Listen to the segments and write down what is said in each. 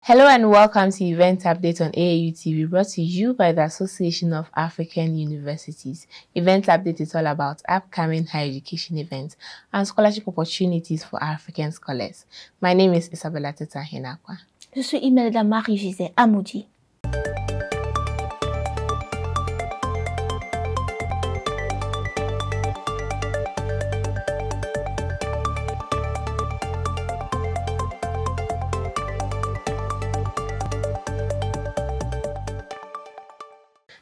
Hello and welcome to Event Update on AAU TV, brought to you by the Association of African Universities. Event Update is all about upcoming higher education events and scholarship opportunities for African scholars. My name is Isabella Teta Henakwa. Je suis Imelda Marie-Gisèle Amoudi.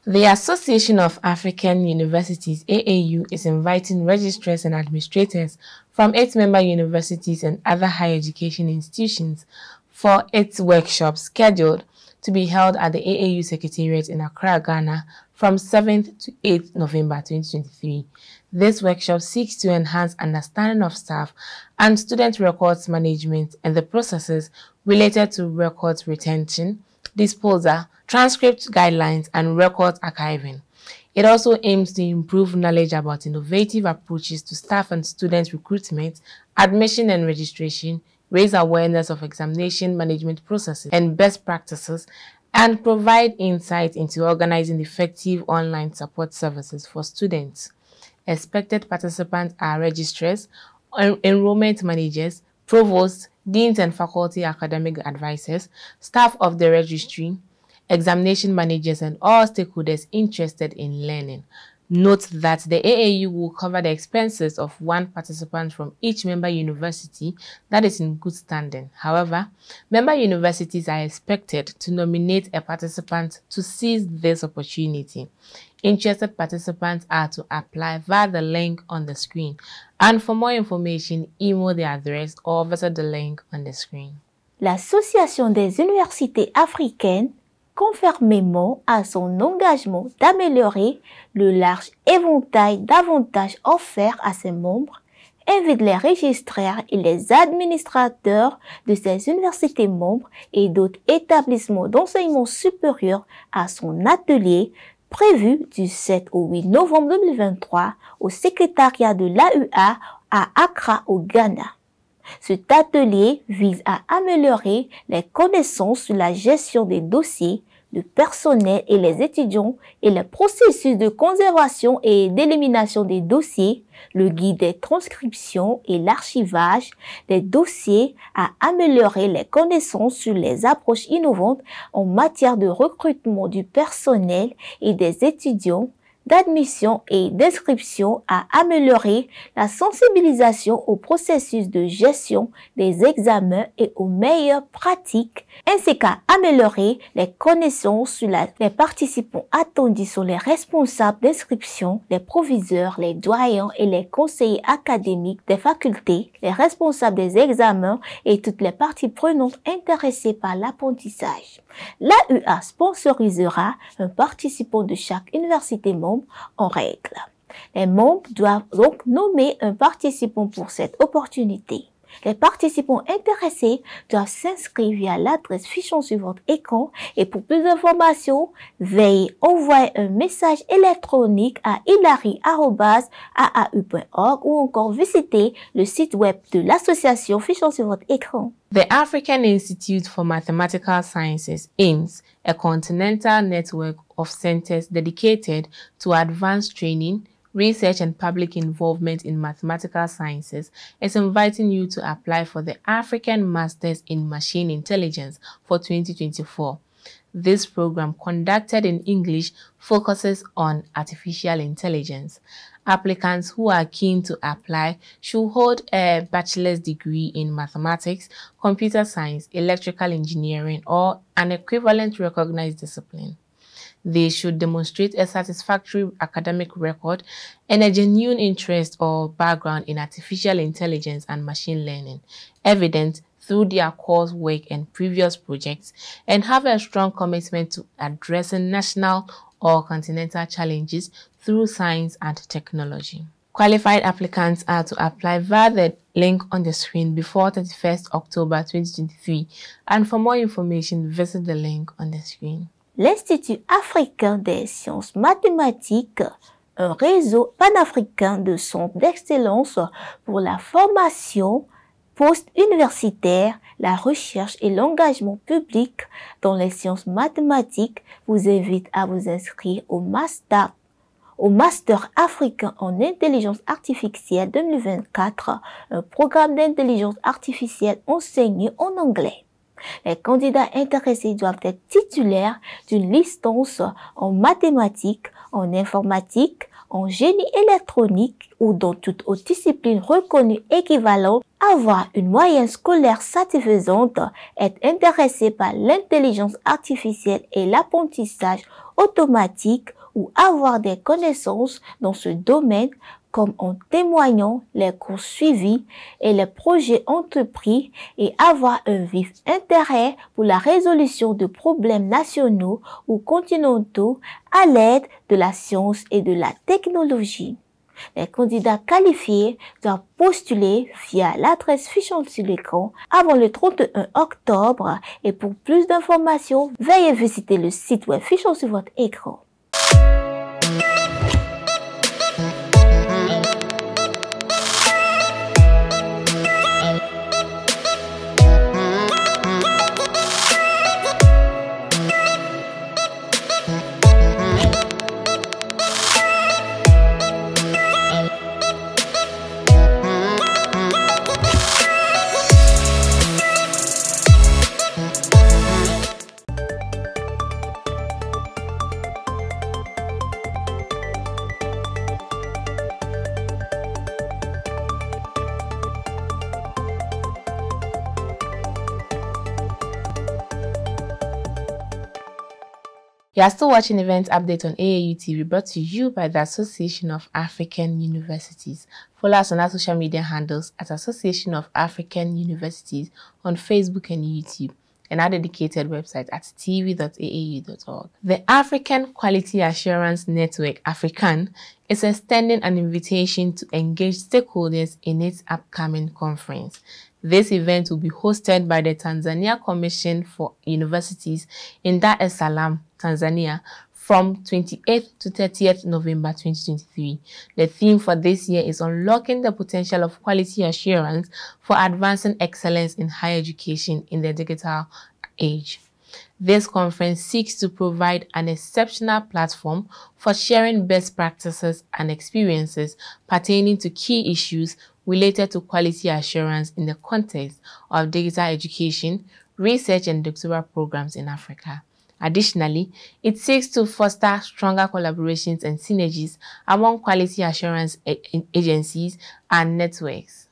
The Association of African Universities, AAU, is inviting registrars and administrators from its member universities and other higher education institutions for its workshops scheduled to be held at the AAU Secretariat in Accra, Ghana from 7th to 8th November 2023. This workshop seeks to enhance understanding of staff and student records management and the processes related to records retention, disposal, transcript guidelines, and records archiving. It also aims to improve knowledge about innovative approaches to staff and student recruitment, admission and registration, raise awareness of examination management processes and best practices, and provide insight into organizing effective online support services for students. Expected participants are registrars, enrollment managers, provosts, deans and faculty academic advisors, staff of the registry, examination managers, and all stakeholders interested in learning. Note that the AAU will cover the expenses of one participant from each member university that is in good standing. However, member universities are expected to nominate a participant to seize this opportunity. Interested participants are to apply via the link on the screen. And for more information, email the address or visit the link on the screen. L'Association des universités africaines, conformément à son engagement d'améliorer le large éventail d'avantages offerts à ses membres, invite les registraires et les administrateurs de ces universités membres et d'autres établissements d'enseignement supérieur à son atelier prévu du 7 au 8 novembre 2023 au secrétariat de l'AUA à Accra au Ghana. Cet atelier vise à améliorer les connaissances sur la gestion des dossiers, le personnel et les étudiants et les processus de conservation et d'élimination des dossiers, le guide des transcriptions et l'archivage des dossiers, à améliorer les connaissances sur les approches innovantes en matière de recrutement du personnel et des étudiants, d'admission et d'inscription, à améliorer la sensibilisation au processus de gestion des examens et aux meilleures pratiques, ainsi qu'à améliorer les connaissances sur les participants attendus sur les responsables d'inscription, les proviseurs, les doyens et les conseillers académiques des facultés, les responsables des examens et toutes les parties prenantes intéressées par l'apprentissage. L'AUA sponsorisera un participant de chaque université membre en règle. Les membres doivent donc nommer un participant pour cette opportunité. Les participants intéressés doivent s'inscrire via l'adresse fichant sur votre écran et pour plus d'informations, veuillez envoyer un message électronique à hilary@aau.org ou encore visiter le site web de l'association fichant sur votre écran. The African Institute for Mathematical Sciences aims a continental network of centers dedicated to advanced training, research and public involvement in mathematical sciences is inviting you to apply for the African Masters in Machine Intelligence for 2024. This program, conducted in English, focuses on artificial intelligence. Applicants who are keen to apply should hold a bachelor's degree in mathematics, computer science, electrical engineering, or an equivalent recognized discipline. They should demonstrate a satisfactory academic record and a genuine interest or background in artificial intelligence and machine learning, evident through their coursework and previous projects, and have a strong commitment to addressing national or continental challenges through science and technology. Qualified applicants are to apply via the link on the screen before 31st October 2023, and for more information, visit the link on the screen. L'Institut africain des sciences mathématiques, un réseau panafricain de centres d'excellence pour la formation post-universitaire, la recherche et l'engagement public dans les sciences mathématiques vous invite à vous inscrire au Master AfriQAN en intelligence artificielle 2024, un programme d'intelligence artificielle enseigné en anglais. Les candidats intéressés doivent être titulaires d'une licence en mathématiques, en informatique, en génie électronique ou dans toute autre discipline reconnue équivalente, avoir une moyenne scolaire satisfaisante, être intéressé par l'intelligence artificielle et l'apprentissage automatique ou avoir des connaissances dans ce domaine, comme en témoignant les cours suivis et les projets entrepris, et avoir un vif intérêt pour la résolution de problèmes nationaux ou continentaux à l'aide de la science et de la technologie. Les candidats qualifiés doivent postuler via l'adresse fichante sur l'écran avant le 31 octobre, et pour plus d'informations, veuillez visiter le site web fichant sur votre écran. You are still watching Event Update on AAU TV, brought to you by the Association of African Universities. Follow us on our social media handles at Association of African Universities on Facebook and YouTube, and our dedicated website at tv.aau.org. The African Quality Assurance Network, AfriQAN, is extending an invitation to engage stakeholders in its upcoming conference. This event will be hosted by the Tanzania Commission for Universities in Dar es Salaam, Tanzania, from 28th to 30th November 2023. The theme for this year is Unlocking the Potential of Quality Assurance for Advancing Excellence in Higher Education in the Digital Age. This conference seeks to provide an exceptional platform for sharing best practices and experiences pertaining to key issues related to quality assurance in the context of digital education, research, and doctoral programs in Africa. Additionally, it seeks to foster stronger collaborations and synergies among quality assurance agencies and networks.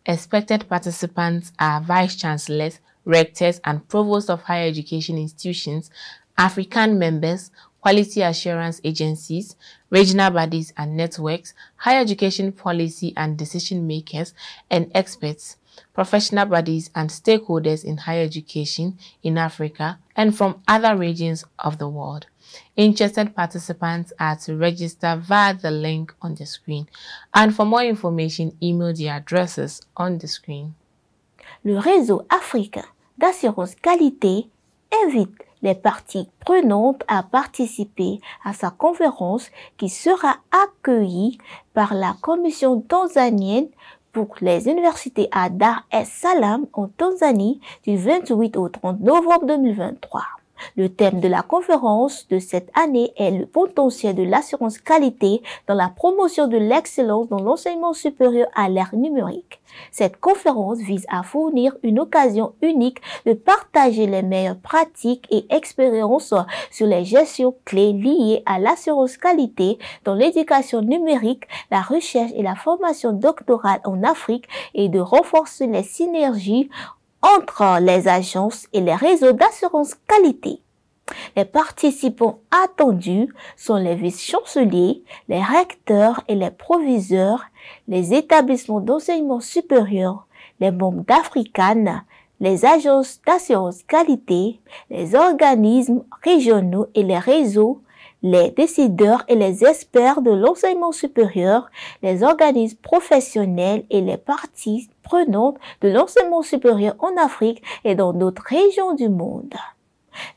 Expected participants are vice-chancellors, rectors, and provosts of higher education institutions, AfriQAN members, quality assurance agencies, regional bodies and networks, higher education policy and decision makers and experts, professional bodies and stakeholders in higher education in Africa and from other regions of the world. Interested participants are to register via the link on the screen, and for more information, email the addresses on the screen. Le réseau africain d'assurance qualité invite les parties prenantes à participer à sa conférence qui sera accueillie par la Commission tanzanienne pour les universités à Dar es Salaam en Tanzanie du 28 au 30 novembre 2023. Le thème de la conférence de cette année est le potentiel de l'assurance qualité dans la promotion de l'excellence dans l'enseignement supérieur à l'ère numérique. Cette conférence vise à fournir une occasion unique de partager les meilleures pratiques et expériences sur les gestions clés liées à l'assurance qualité dans l'éducation numérique, la recherche et la formation doctorale en Afrique, et de renforcer les synergies entre les agences et les réseaux d'assurance qualité. Les participants attendus sont les vice-chanceliers, les recteurs et les proviseurs, les établissements d'enseignement supérieur, les membres d'AfriQAN, les agences d'assurance qualité, les organismes régionaux et les réseaux, les décideurs et les experts de l'enseignement supérieur, les organismes professionnels et les parties prenantes de l'enseignement supérieur en Afrique et dans d'autres régions du monde.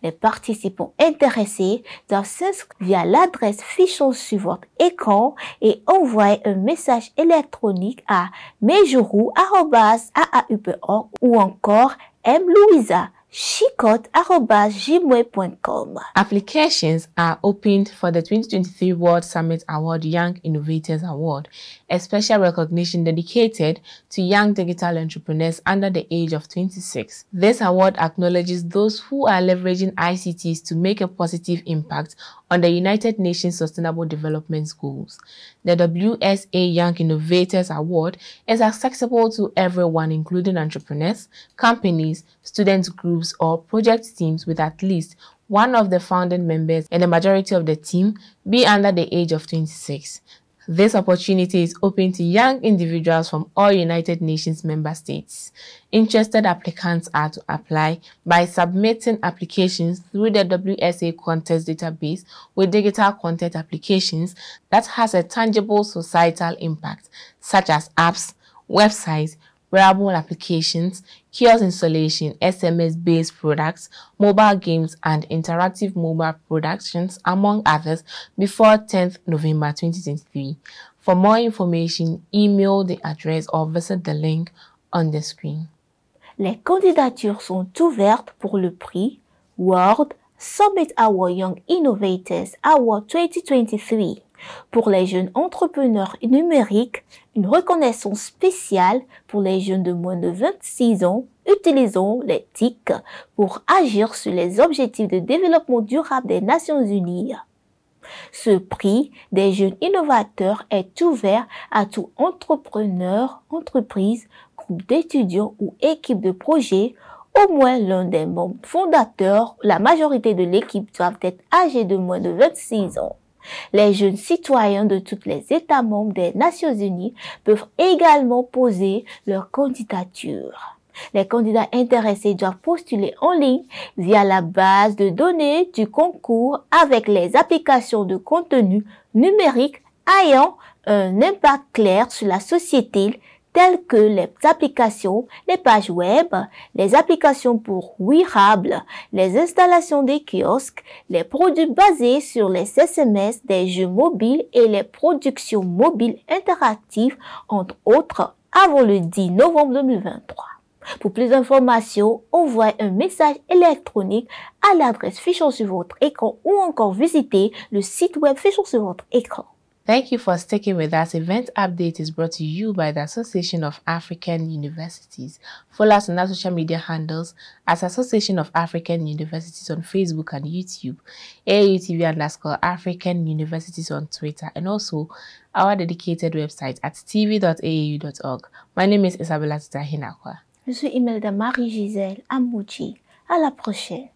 Les participants intéressés doivent s'inscrire via l'adresse fichant sur votre écran et envoyer un message électronique à mejuru@aaup.org ou encore mlouisa@gmail.com. Applications are opened for the 2023 World Summit Award Young Innovators Award, a special recognition dedicated to young digital entrepreneurs under the age of 26. This award acknowledges those who are leveraging ICTs to make a positive impact on the United Nations Sustainable Development Goals. The WSA Young Innovators Award is accessible to everyone, including entrepreneurs, companies, student groups, or project teams with at least one of the founding members and the majority of the team be under the age of 26. This opportunity is open to young individuals from all United Nations member states. Interested applicants are to apply by submitting applications through the WSA contest database with digital content applications that has a tangible societal impact, such as apps, websites, wearable applications, kiosk installation, SMS-based products, mobile games, and interactive mobile productions, among others, before 10th November 2023. For more information, email the address or visit the link on the screen. Les candidatures sont ouvertes pour le prix World Summit Award Young Innovators Award 2023. Pour les jeunes entrepreneurs numériques, une reconnaissance spéciale pour les jeunes de moins de 26 ans utilisant les TIC pour agir sur les objectifs de développement durable des Nations Unies. Ce prix des jeunes innovateurs est ouvert à tout entrepreneur, entreprise, groupe d'étudiants ou équipe de projet. Au moins l'un des membres fondateurs, la majorité de l'équipe doivent être âgés de moins de 26 ans. Les jeunes citoyens de tous les États membres des Nations Unies peuvent également poser leur candidature. Les candidats intéressés doivent postuler en ligne via la base de données du concours avec les applications de contenu numérique ayant un impact clair sur la société telles que les applications, les pages web, les applications pour wearables, les installations des kiosques, les produits basés sur les SMS, des jeux mobiles et les productions mobiles interactives, entre autres, avant le 10 novembre 2023. Pour plus d'informations, envoyez un message électronique à l'adresse fichant sur votre écran ou encore visitez le site web fichant sur votre écran. Thank you for sticking with us. Event Update is brought to you by the Association of African Universities. Follow us on our social media handles as Association of African Universities on Facebook and YouTube, AAU_African Universities on Twitter, and also our dedicated website at tv.aau.org. My name is Isabella Tutahinakwa. Je suis Imelda Marie-Gisèle Amouchi. À la prochaine.